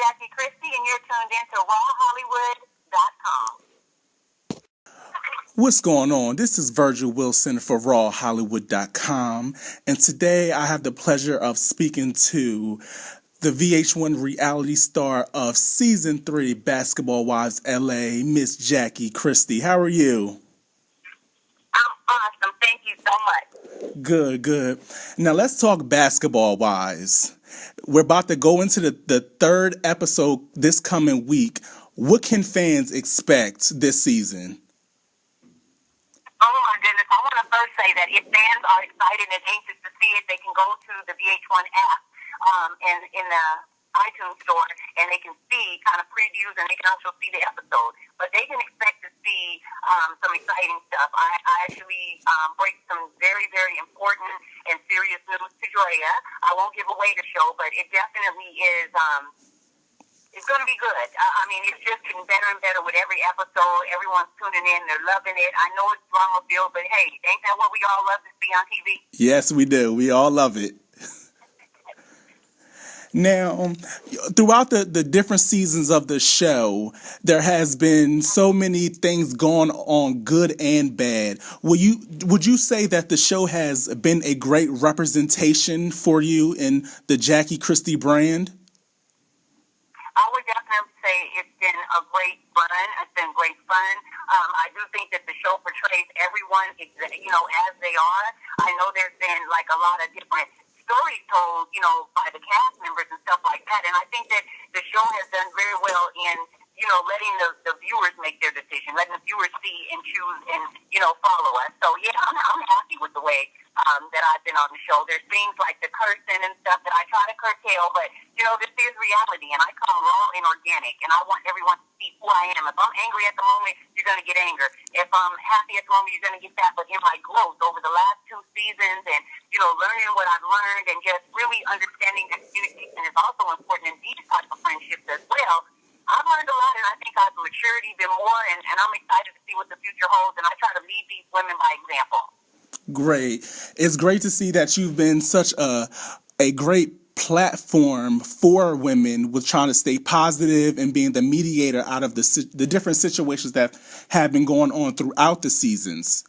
Jackie Christie, and you're tuned in to rawhollywood.com. What's going on? This is Virgil Wilson for rawhollywood.com, and today I have the pleasure of speaking to the VH1 reality star of Season 3 Basketball Wives LA, Miss Jackie Christie. How are you? I'm awesome. Thank you so much. Good. Now let's talk Basketball Wives. We're about to go into the third episode this coming week. What can fans expect this season? Oh my goodness. I want to first say that if fans are excited and anxious to see it, they can go to the VH1 app and in the iTunes store, and they can see kind of previews, and they can also see the episode. But they can expect to see some exciting stuff. I actually break some very, very important and serious news to Drea. I won't give away the show, but it definitely is. It's going to be good. I mean, it's just getting better and better with every episode. Everyone's tuning in. They're loving it. I know it's drama filled, but hey, ain't that what we all love to see on TV? Yes, we do. We all love it. Now, throughout the different seasons of the show, there has been so many things going on, good and bad. Would you say that the show has been a great representation for you in the Jackie Christie brand? I would definitely say it's been a great run. It's been great fun. I do think that the show portrays everyone, as they are. I know there's been like a lot of different stories told, by the cast members and stuff like that. And I think that the show has done very well in, letting the viewers make their decision, letting the viewers see and choose and, follow us. So, yeah, I'm happy with the way that I've been on the show. There's things like the cursing and stuff that I try to curtail, but, this is reality, and I come raw and organic, and I want everyone to see who I am. If I'm angry at the moment, you're going to get anger. If I'm happy at the moment, you're going to get that. But in my growth over the last 2 seasons and, learning what I've learned and just really understanding that communication is also important in these types of friendships as well, I've learned a lot, and I think I've matured even more, and I'm excited to see what the future holds, and I try to lead these women by example. Great. It's great to see that you've been such a great platform for women with trying to stay positive and being the mediator out of the different situations that have been going on throughout the seasons.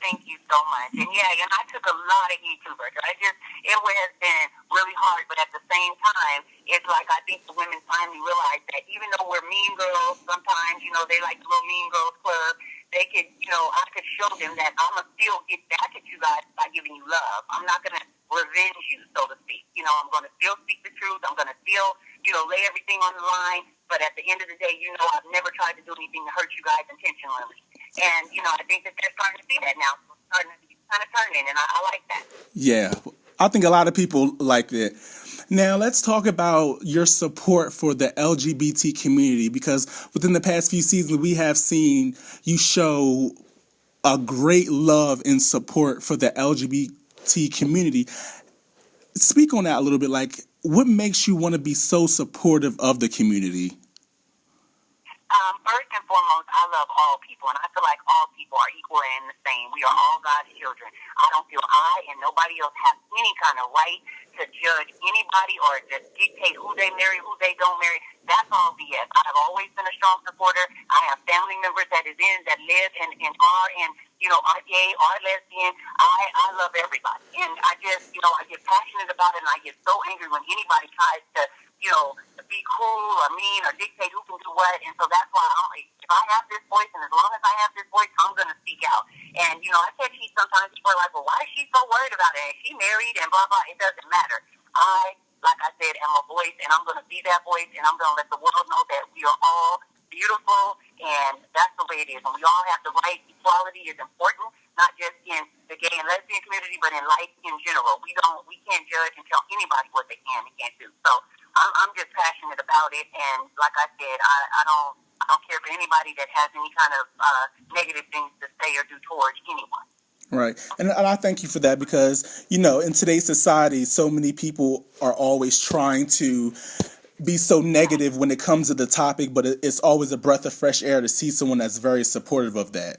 Thank you so much. And I took a lot of heat too, Berger. It has been really hard, but at the same time, it's like I think the women finally realize that even though we're mean girls, sometimes, they like the little mean girls club, they could, I could show them that I'm going to still get back at you guys by giving you love. I'm not going to revenge you, so to speak. I'm going to still speak the truth. I'm going to still, lay everything on the line. But at the end of the day, I've never tried to do anything to hurt you guys intentionally. And, I think that they're starting to see that now. So it's starting to kind of turning, and I like that. Yeah, I think a lot of people like that. Now, let's talk about your support for the LGBT community, because within the past few seasons, we have seen you show a great love and support for the LGBT community. Speak on that a little bit. Like, what makes you want to be so supportive of the community? First and foremost, I love all people, and I feel like all people are equal and the same. We are all God's children. I don't feel I and nobody else have any kind of right to judge anybody or to dictate who they marry, who they don't marry. That's all BS. I have always been a strong supporter. I have family members that live and are are gay, are lesbian. I love everybody, and I get passionate about it, and I get so angry when anybody tries to be cruel or mean or dictate who can do what. And so that's why if I have this voice, and as long as I have this voice, I'm going to speak out. And, I catch heat sometimes. People are like, well, why is she so worried about it? Is she married and blah, blah? It doesn't matter. Like I said, am a voice, and I'm going to be that voice, and I'm going to let the world know that we are all beautiful, and that's the way it is. And we all have the right. Equality is important, not just in the gay and lesbian community, but in life in general. We can't judge and tell anybody what they can and can't do. So I'm just passionate about it, and like I said, I don't care for anybody that has any kind of negative things to say or do towards anyone. Right. And I thank you for that, because, in today's society, so many people are always trying to be so negative when it comes to the topic, but it's always a breath of fresh air to see someone that's very supportive of that.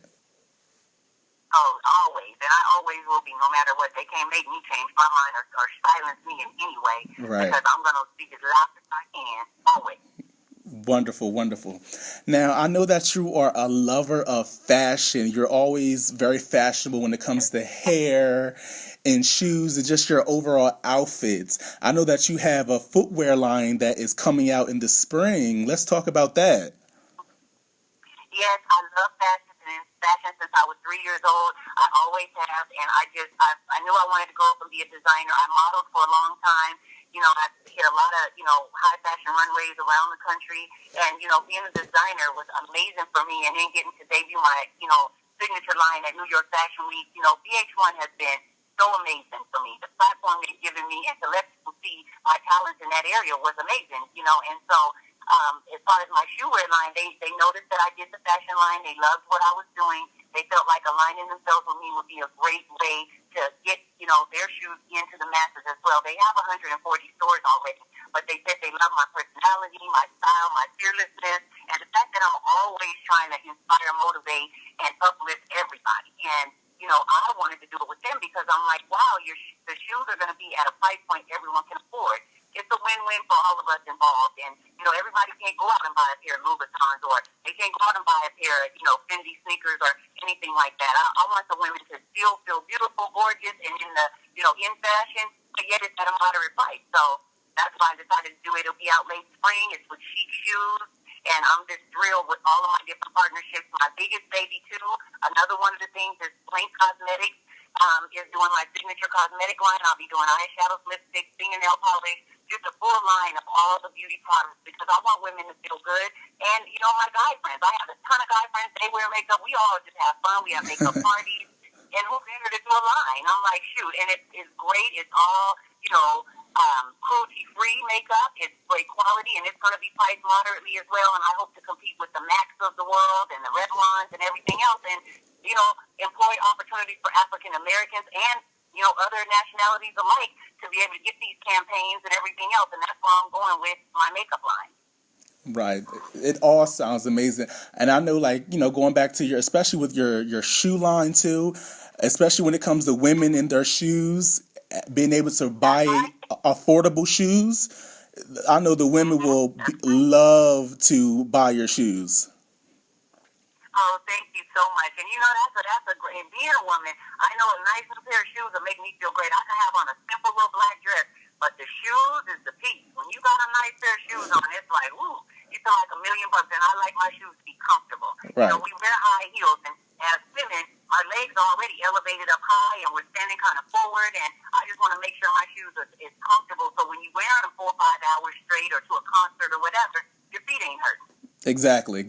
Oh, always. And I always will happy no matter what. They can't make me change my mind or silence me in any way. Right. Because I'm going to speak as loud as I can, always. Wonderful, wonderful. Now, I know that you are a lover of fashion. You're always very fashionable when it comes to hair and shoes and just your overall outfits. I know that you have a footwear line that is coming out in the spring. Let's talk about that. Yes, I love fashion since I was 3 years old. I always have, and I knew I wanted to grow up and be a designer. I modeled for a long time. I hit a lot of, high fashion runways around the country. And, being a designer was amazing for me. And then getting to debut my, signature line at New York Fashion Week, VH1 has been so amazing for me. The platform they've given me and to let people see my talents in that area was amazing, And so as far as my shoe wear line, they noticed that I did the fashion line. They loved what I was doing. They felt like aligning themselves with me would be a great way to get, their shoes into the masses as well. They have 140 stores already, but they said they love my personality, my style, my fearlessness, and the fact that I'm always trying to inspire, motivate, and uplift everybody. And, I wanted to do it with them because I'm like, wow, the shoes are going to be at a price point everyone can afford. It's a win-win for all of us involved. And, everybody can't go out and buy a pair of Louboutins or they can't go out and buy a pair of, Fendi sneakers or anything like that. I want the women to still feel beautiful, gorgeous, and in the, in fashion, but yet it's at a moderate price. So that's why I decided to do it. It'll be out late spring. It's with chic shoes. And I'm just thrilled with all of my different partnerships. My biggest baby, too, another one of the things is Blink Cosmetics. Is doing my signature cosmetic line. I'll be doing eyeshadows, lipsticks, fingernail polish, just a full line of all the beauty products because I want women to feel good. And, my guy friends, I have a ton of guy friends. They wear makeup. We all just have fun. We have makeup parties. And who better to do a line? I'm like, shoot. And it's great. It's all, cruelty-free makeup. It's great quality, and it's going to be priced moderately as well. And I hope to compete with the Macs of the world and the Revlons and everything else. And, employ opportunities for African Americans and, other nationalities alike to be able to get these campaigns and everything else. And that's where I'm going with my makeup line. Right. It all sounds amazing. And I know, going back to especially with your shoe line too, especially when it comes to women in their shoes, being able to buy affordable shoes, I know the women will love to buy your shoes. Oh, thank you so much. And that's a great, being a woman, I know a nice new pair of shoes will make me feel great. I can have on a simple little black dress, but the shoes is the piece. When you got a nice pair of shoes on, it's like, ooh, you feel like $1,000,000. And I like my shoes to be comfortable. Right. We wear high heels, and as women, our legs are already elevated up high, and we're standing kind of forward, and I just want to make sure my shoes is comfortable. So when you wear them 4 or 5 hours straight or to a concert or whatever, your feet ain't hurting. Exactly.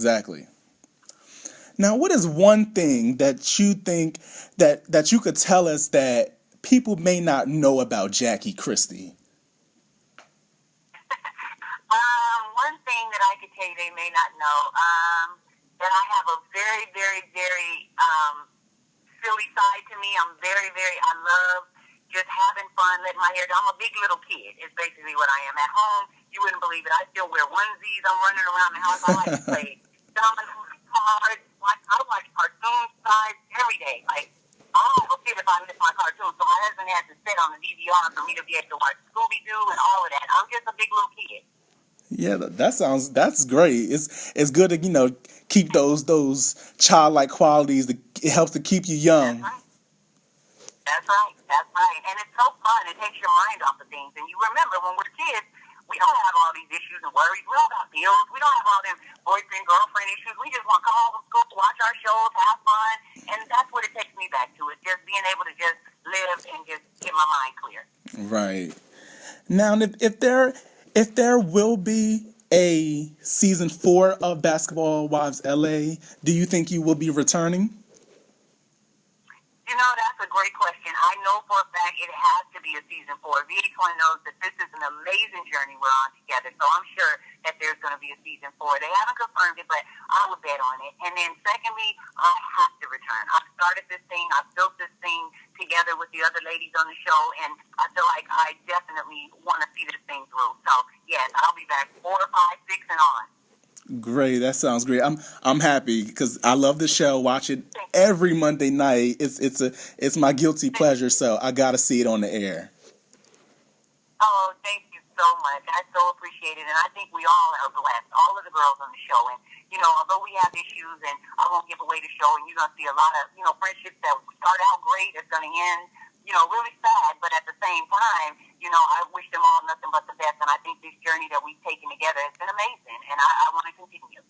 Now, what is one thing that you think that you could tell us that people may not know about Jackie Christie? One thing that I could tell you they may not know, that I have a very, very, very silly side to me. I'm I love just having fun, letting my hair down. I'm a big little kid is basically what I am. At home, you wouldn't believe it. I still wear onesies. I'm running around the house. I like to play dominoes, cards. I watch cartoons every day. Like, I'll have a fit if I miss my cartoon. So my husband had to sit on the DVR for me to be able to watch Scooby-Doo and all of that. I'm just a big little kid. Yeah, that's great. It's good to keep those childlike qualities. It helps to keep you young. That's right. And it's so fun. It takes your mind off of things. And you remember when we're kids, we don't have all these issues and worries. We don't have bills. We don't have all them boyfriend, girlfriend issues. We just want to come home from school, watch our shows, have fun. And that's what it takes me back to. It's just being able to just live and just get my mind clear. Right. Now, if there will be a season 4 of Basketball Wives LA, do you think you will be returning? That's a great question. I know for a fact it has to be a season 4. VH1 knows that this is an amazing journey we're on together, so I'm sure that there's going to be a season 4. They haven't confirmed it, but I would bet on it. And then secondly, I have to return. I've started this thing. I've built this thing together with the other ladies on the show, and I feel like I definitely want to see this thing through. So, yes, I'll be back 4, 5, 6, and on. Great, that sounds great. I'm happy because I love the show. Watch it every Monday night. It's my guilty pleasure, so I gotta see it on the air. Oh, thank you so much. I so appreciate it, and I think we all are blessed, all of the girls on the show. And, you know, although we have issues, and I won't give away the show, and you're going to see a lot of, you know, friendships that start out great, it's going to end, you know, really sad, but at the same time, you know, I wish them all nothing but the best, and I think this journey that we've taken together has been amazing, and I want to continue.